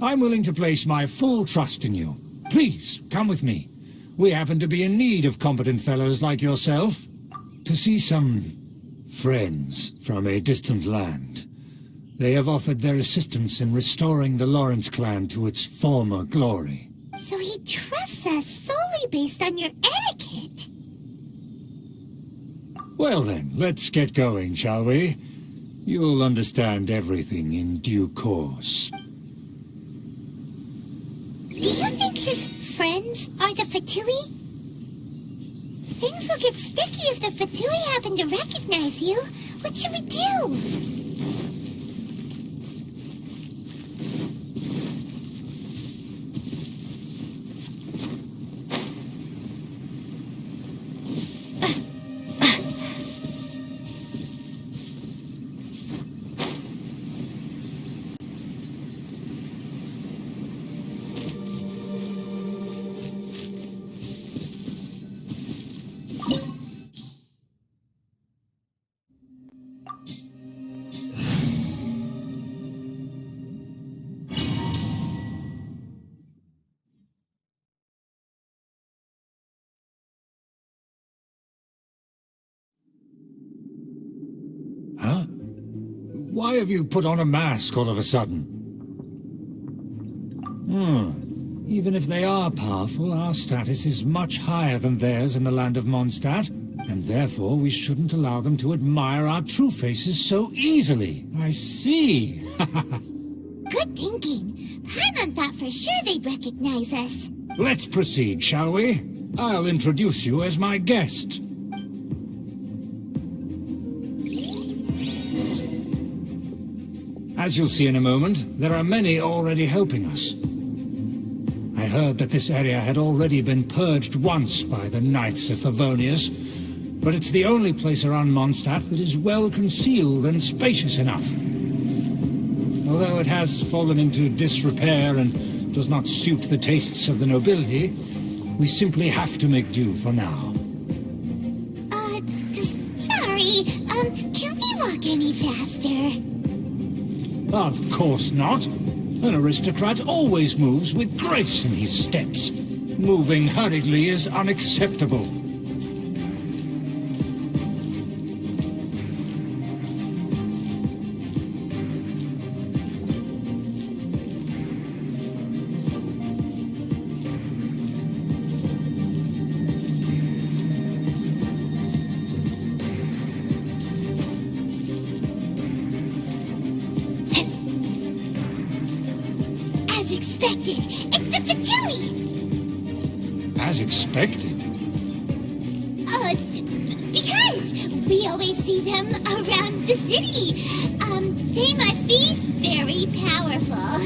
I'm willing to place my full trust in you. Please, come with me. We happen to be in need of competent fellows like yourself. To see some friends from a distant land. They have offered their assistance in restoring the Lawrence clan to its former glory. So he trusts us solely based on your etiquette. Well then, let's get going, shall we? You'll understand everything in due course. Do you think his friends are the Fatui? Things will get sticky if the Fatui happen to recognize you. What should we do? Huh? Why have you put on a mask all of a sudden? Even if they are powerful, our status is much higher than theirs in the land of Mondstadt, and therefore we shouldn't allow them to admire our true faces so easily. I see. Good thinking. Paimon thought for sure they'd recognize us. Let's proceed, shall we? I'll introduce you as my guest. As you'll see in a moment, there are many already helping us. I heard that this area had already been purged once by the Knights of Favonius, but it's the only place around Mondstadt that is well concealed and spacious enough. Although it has fallen into disrepair and does not suit the tastes of the nobility, we simply have to make do for now. Sorry, can we walk any faster? Of course not. An aristocrat always moves with grace in his steps. Moving hurriedly is unacceptable. As expected, it's the Fatui! As expected. Because we always see them around the city. They must be very powerful.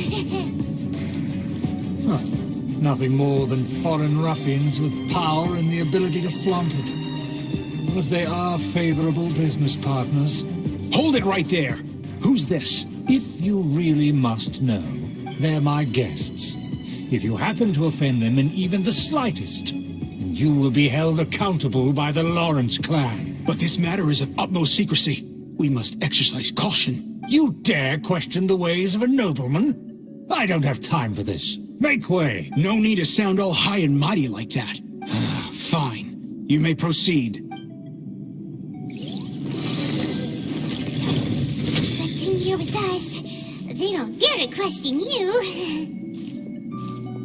Nothing more than foreign ruffians with power and the ability to flaunt it. But they are favorable business partners. Hold it right there! Who's this? If you really must know, they're my guests. If you happen to offend them in even the slightest, then you will be held accountable by the Lawrence clan. But this matter is of utmost secrecy. We must exercise caution. You dare question the ways of a nobleman? I don't have time for this. Make way! No need to sound all high and mighty like that. Fine. You may proceed. Good thing you're with us. They don't dare to question you.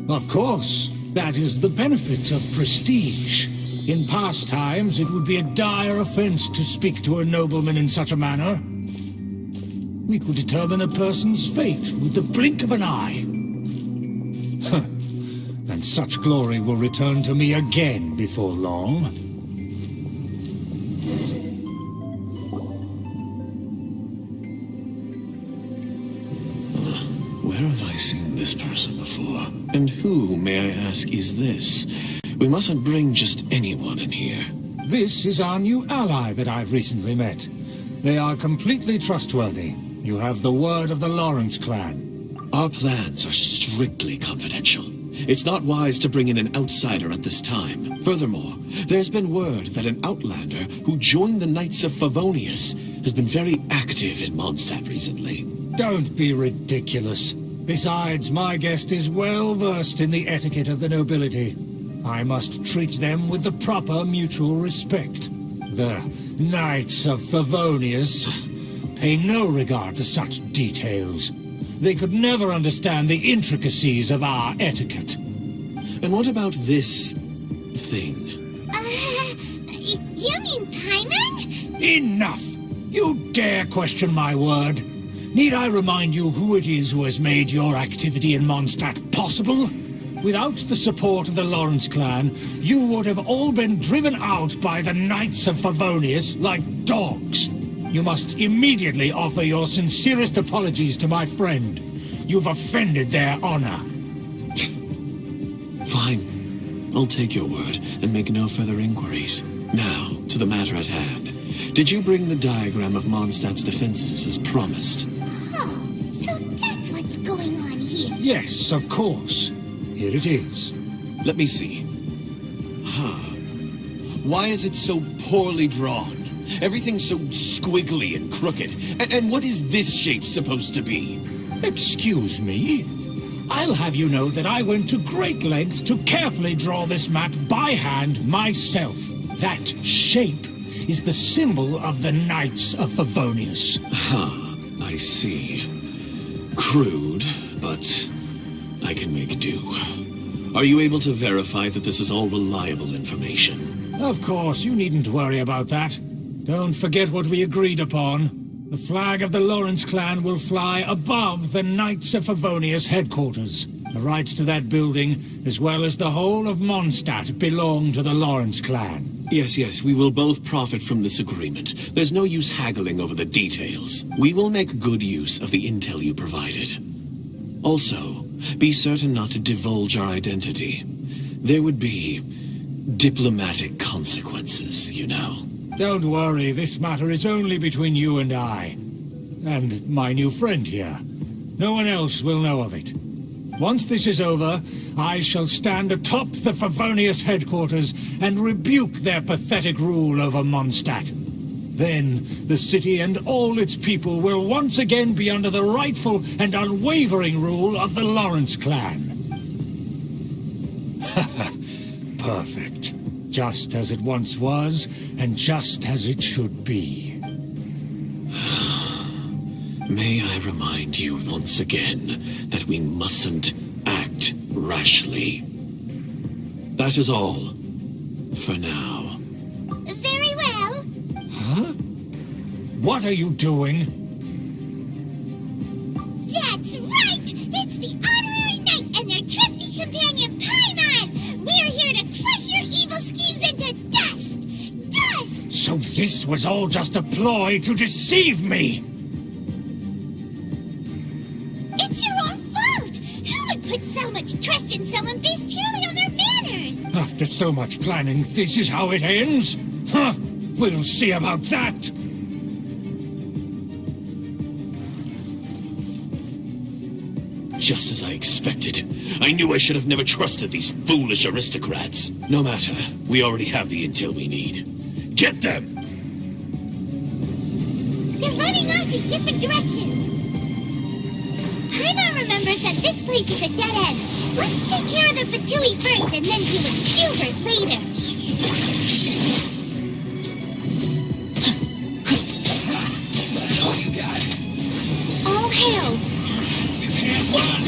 Of course. That is the benefit of prestige. In past times, it would be a dire offense to speak to a nobleman in such a manner. We could determine a person's fate with the blink of an eye. And such glory will return to me again before long. Where have I seen this person before? And who, may I ask, is this? We mustn't bring just anyone in here. This is our new ally that I've recently met. They are completely trustworthy. You have the word of the Lawrence clan. Our plans are strictly confidential. It's not wise to bring in an outsider at this time. Furthermore, there's been word that an outlander who joined the Knights of Favonius has been very active in Mondstadt recently. Don't be ridiculous. Besides, my guest is well versed in the etiquette of the nobility. I must treat them with the proper mutual respect. The Knights of Favonius pay no regard to such details. They could never understand the intricacies of our etiquette. And what about this thing? You mean Paimon? Enough! You dare question my word? Need I remind you who it is who has made your activity in Mondstadt possible? Without the support of the Lawrence clan, you would have all been driven out by the Knights of Favonius like dogs. You must immediately offer your sincerest apologies to my friend. You've offended their honor. Fine. I'll take your word and make no further inquiries. Now, to the matter at hand. Did you bring the diagram of Mondstadt's defenses as promised? Oh, so that's what's going on here. Yes, of course. Here it is. Let me see. Why is it so poorly drawn? Everything's so squiggly and crooked. And what is this shape supposed to be? Excuse me? I'll have you know that I went to great lengths to carefully draw this map by hand myself. That shape is the symbol of the Knights of Favonius. I see. Crude, but I can make do. Are you able to verify that this is all reliable information? Of course, you needn't worry about that. Don't forget what we agreed upon. The flag of the Lawrence clan will fly above the Knights of Favonius headquarters. The rights to that building, as well as the whole of Mondstadt, belong to the Lawrence clan. Yes, we will both profit from this agreement. There's no use haggling over the details. We will make good use of the intel you provided. Also, be certain not to divulge our identity. There would be diplomatic consequences, you know. Don't worry, this matter is only between you and I. And my new friend here. No one else will know of it. Once this is over, I shall stand atop the Favonius headquarters and rebuke their pathetic rule over Mondstadt. Then, the city and all its people will once again be under the rightful and unwavering rule of the Lawrence clan. Perfect. Just as it once was, and just as it should be. May I remind you once again that we mustn't act rashly. That is all, for now. Very well. Huh? What are you doing? That's right! It's the Honorary Knight and their trusty companion, Paimon! We're here to crush your evil schemes into dust! Dust! So this was all just a ploy to deceive me! It's your own fault! Who would put so much trust in someone based purely on their manners? After so much planning, this is how it ends? Huh? We'll see about that! Just as I expected. I knew I should have never trusted these foolish aristocrats. No matter, we already have the intel we need. Get them! They're running off in different directions. Paimon remembers that this place is a dead end. Let's take care of the Fatui first and then deal with Schubert later. All you got. All hail! You can't run.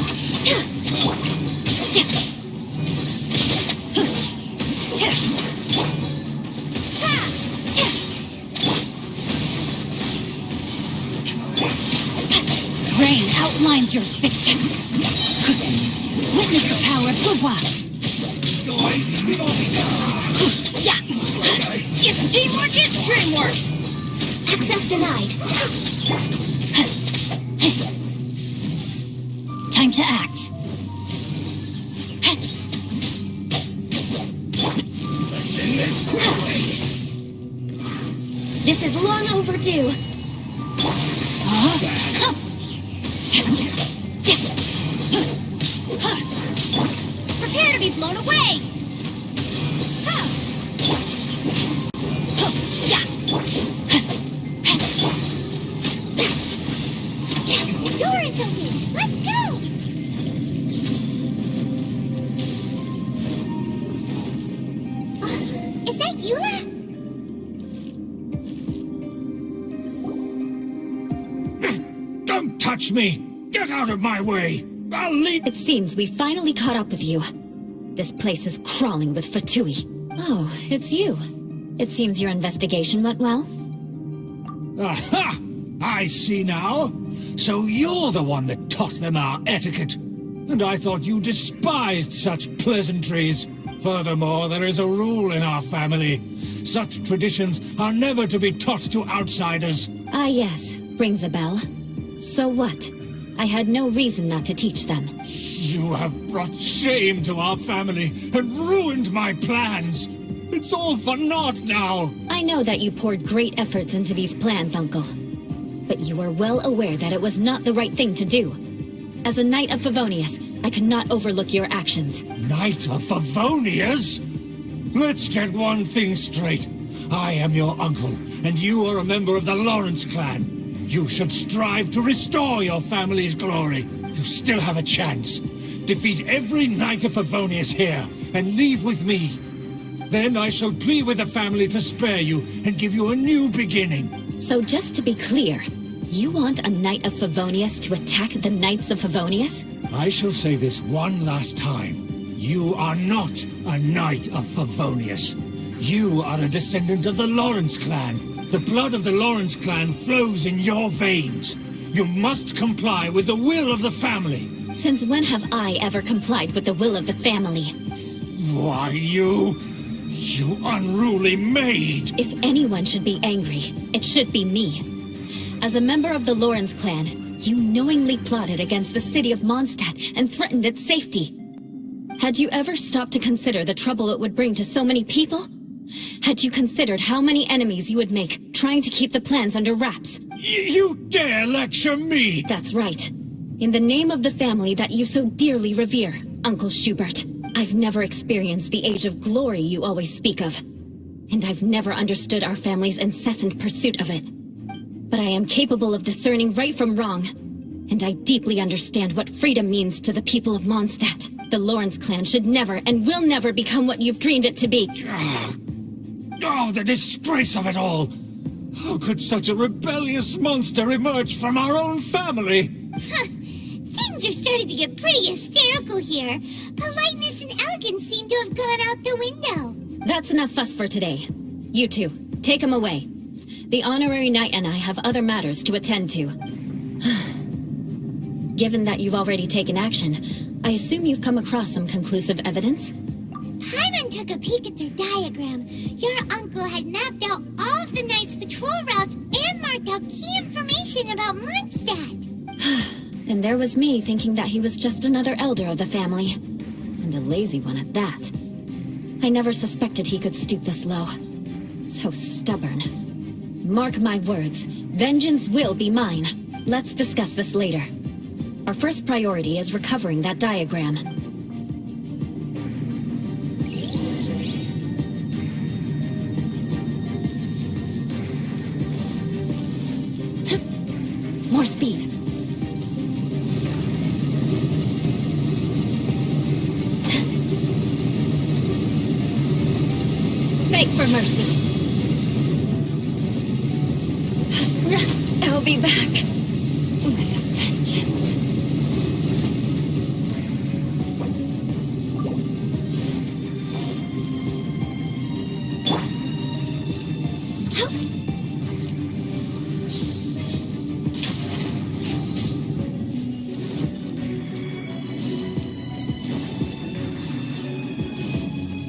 Rain outlines your victim. Witness the power of Gugwa. If teamwork is dreamwork. Access denied. Time to act. Let's end this quickly. This is long overdue. For be blown away! Huh. Huh. Yeah. The door is open! Let's go! Is that Eula? Don't touch me! Get out of my way! I'll lead... It seems we finally caught up with you. This place is crawling with Fatui. Oh, it's you. It seems your investigation went well. Aha! I see now. So you're the one that taught them our etiquette. And I thought you despised such pleasantries. Furthermore, there is a rule in our family. Such traditions are never to be taught to outsiders. Ah yes, rings a bell. So what? I had no reason not to teach them. You have brought shame to our family and ruined my plans. It's all for naught now. I know that you poured great efforts into these plans, Uncle. But you are well aware that it was not the right thing to do. As a Knight of Favonius, I cannot overlook your actions. Knight of Favonius? Let's get one thing straight. I am your uncle, and you are a member of the Lawrence clan. You should strive to restore your family's glory. You still have a chance. Defeat every Knight of Favonius here, and leave with me. Then I shall plead with the family to spare you and give you a new beginning. So just to be clear, you want a Knight of Favonius to attack the Knights of Favonius? I shall say this one last time. You are not a Knight of Favonius. You are a descendant of the Lawrence clan. The blood of the Lawrence clan flows in your veins. You must comply with the will of the family. Since when have I ever complied with the will of the family? Why, you unruly maid! If anyone should be angry, it should be me. As a member of the Lawrence clan, you knowingly plotted against the city of Mondstadt and threatened its safety. Had you ever stopped to consider the trouble it would bring to so many people? Had you considered how many enemies you would make trying to keep the plans under wraps? You dare lecture me! That's right. In the name of the family that you so dearly revere, Uncle Schubert, I've never experienced the age of glory you always speak of. And I've never understood our family's incessant pursuit of it. But I am capable of discerning right from wrong. And I deeply understand what freedom means to the people of Mondstadt. The Lawrence clan should never and will never become what you've dreamed it to be. Oh, the disgrace of it all! How could such a rebellious monster emerge from our own family? Things are starting to get pretty hysterical here. Politeness and elegance seem to have gone out the window. That's enough fuss for today. You two, take him away. The honorary knight and I have other matters to attend to. Given that you've already taken action, I assume you've come across some conclusive evidence? Paimon took a peek at their diagram. Your uncle had mapped out all of the Knight's patrol routes and marked out key information about Mondstadt. And there was me thinking that he was just another elder of the family. And a lazy one at that. I never suspected he could stoop this low. So stubborn. Mark my words, vengeance will be mine. Let's discuss this later. Our first priority is recovering that diagram. More speed. Beg for mercy. I'll be back with a vengeance.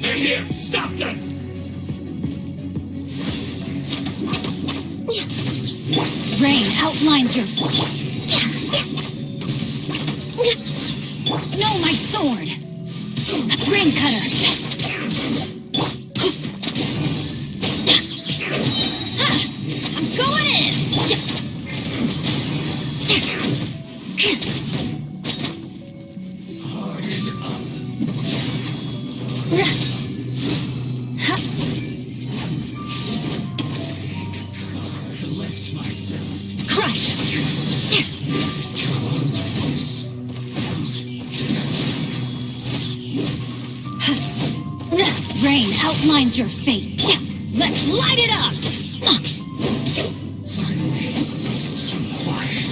They're here! Stop them! Rain outlines your... No, my sword! Rain cutter! I'm going in! Crush! This is tremendous. Rain outlines your fate. Let's light it up! Finally, some quiet.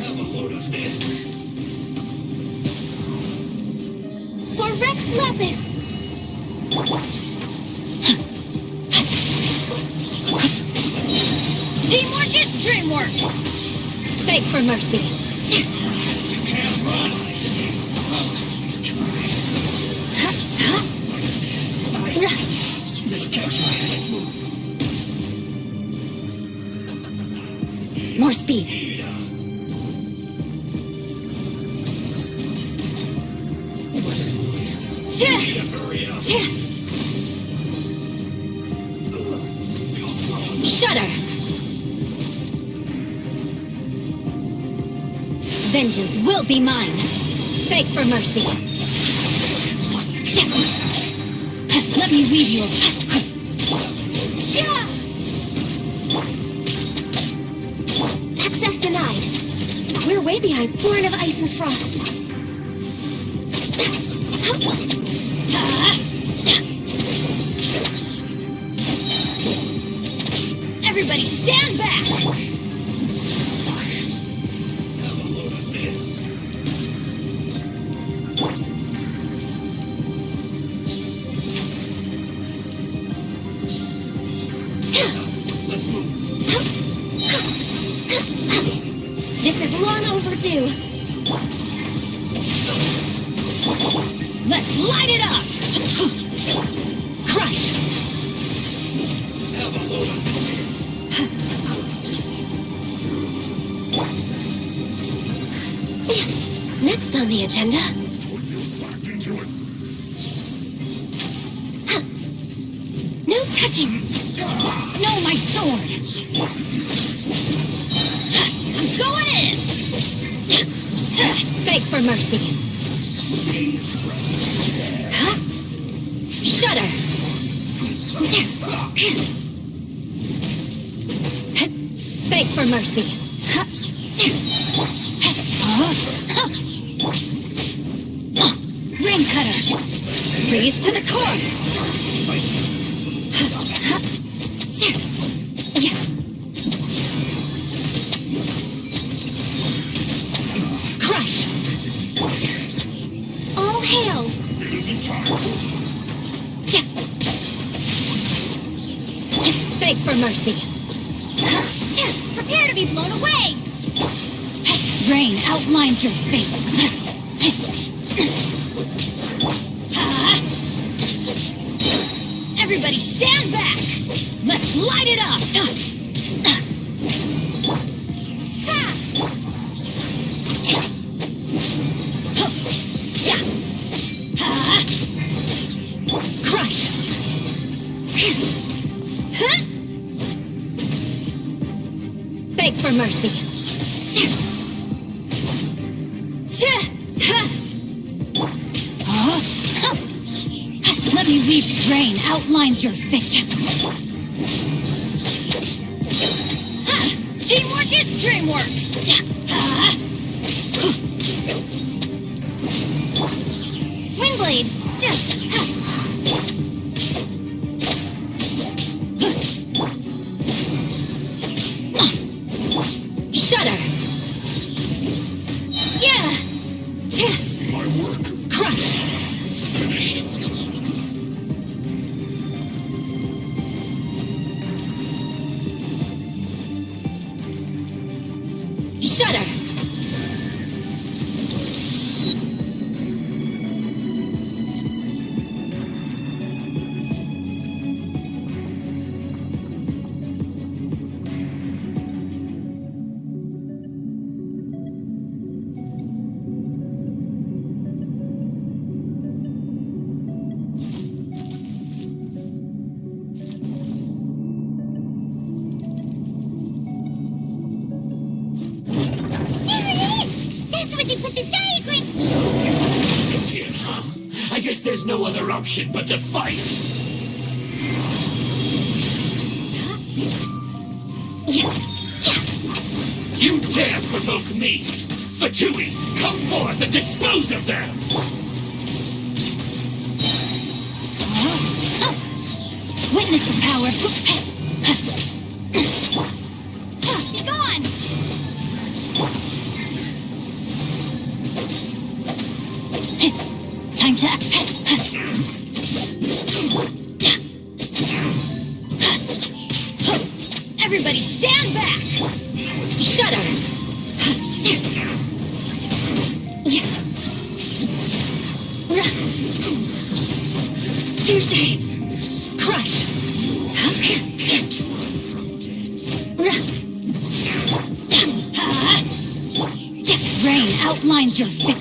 Have a load of this. For Rex Lapis! Teamwork is dreamwork! Beg for mercy. You can't run. Just catch my move. More speed. What an annoyance. Shudder! Vengeance will be mine. Beg for mercy. Let me weave you a... Access denied. We're way behind. Born of ice and frost. Everybody stand back! Have a load of this. Let's move. This is long overdue. Let's light it up! Crush! Have a load of this. Next on the agenda. Back into it. No touching. No, my sword! I'm going in! Beg for mercy. Huh? Shudder. Beg for mercy. Ring cutter! Freeze to the core. Crush. This isn't quick. All hail. Easy time. Beg for mercy. Prepare to be blown away! Rain outlines your fate. Everybody stand back! Let's light it up! Crush. Beg for mercy. Let me weave rain outlines your fate. Teamwork is dreamwork! Windblade! Shudder. Yeah. My work Crush. finished. Shudder. but they put the diagram... So you must leave this here, huh? I guess there's no other option but to fight. You dare provoke me! Fatui, come forth and dispose of them! Witness the power of... Be gone! Time to... Everybody stand back! Shut up! Touche! Crush! Rain outlines your face.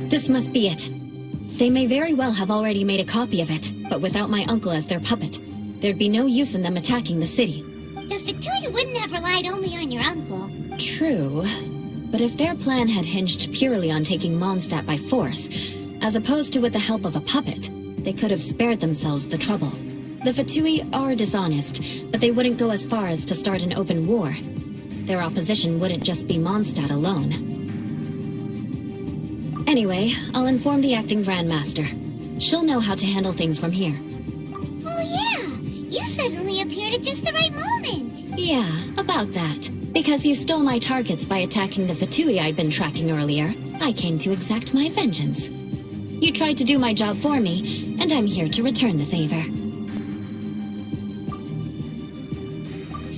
This must be it. They may very well have already made a copy of it, but without my uncle as their puppet, there'd be no use in them attacking the city. The Fatui wouldn't have relied only on your uncle. True. But if their plan had hinged purely on taking Mondstadt by force, as opposed to with the help of a puppet, they could have spared themselves the trouble. The Fatui are dishonest, but they wouldn't go as far as to start an open war. Their opposition wouldn't just be Mondstadt alone. Anyway, I'll inform the acting Grandmaster. She'll know how to handle things from here. Oh yeah, you suddenly appeared at just the right moment. Yeah, about that. Because you stole my targets by attacking the Fatui I'd been tracking earlier, I came to exact my vengeance. You tried to do my job for me, and I'm here to return the favor.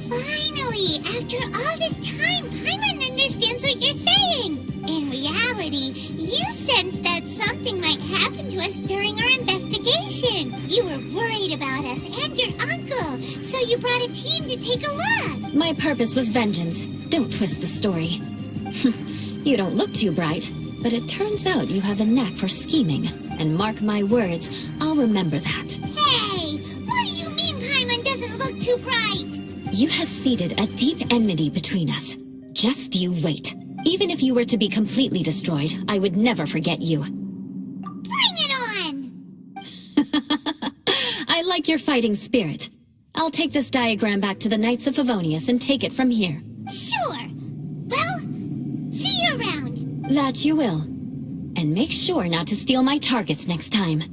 Finally, after all this time, Paimon understands what you're saying. In reality, you sensed that something might happen to us during our investigation. You were worried about us and your uncle, so you brought a team to take a look. My purpose was vengeance. Don't twist the story. You don't look too bright, but it turns out you have a knack for scheming. And mark my words, I'll remember that. Hey, what do you mean Paimon doesn't look too bright? You have seeded a deep enmity between us. Just you wait. Even if you were to be completely destroyed, I would never forget you. Bring it on! I like your fighting spirit. I'll take this diagram back to the Knights of Favonius and take it from here. Sure. Well, see you around. That you will. And make sure not to steal my targets next time.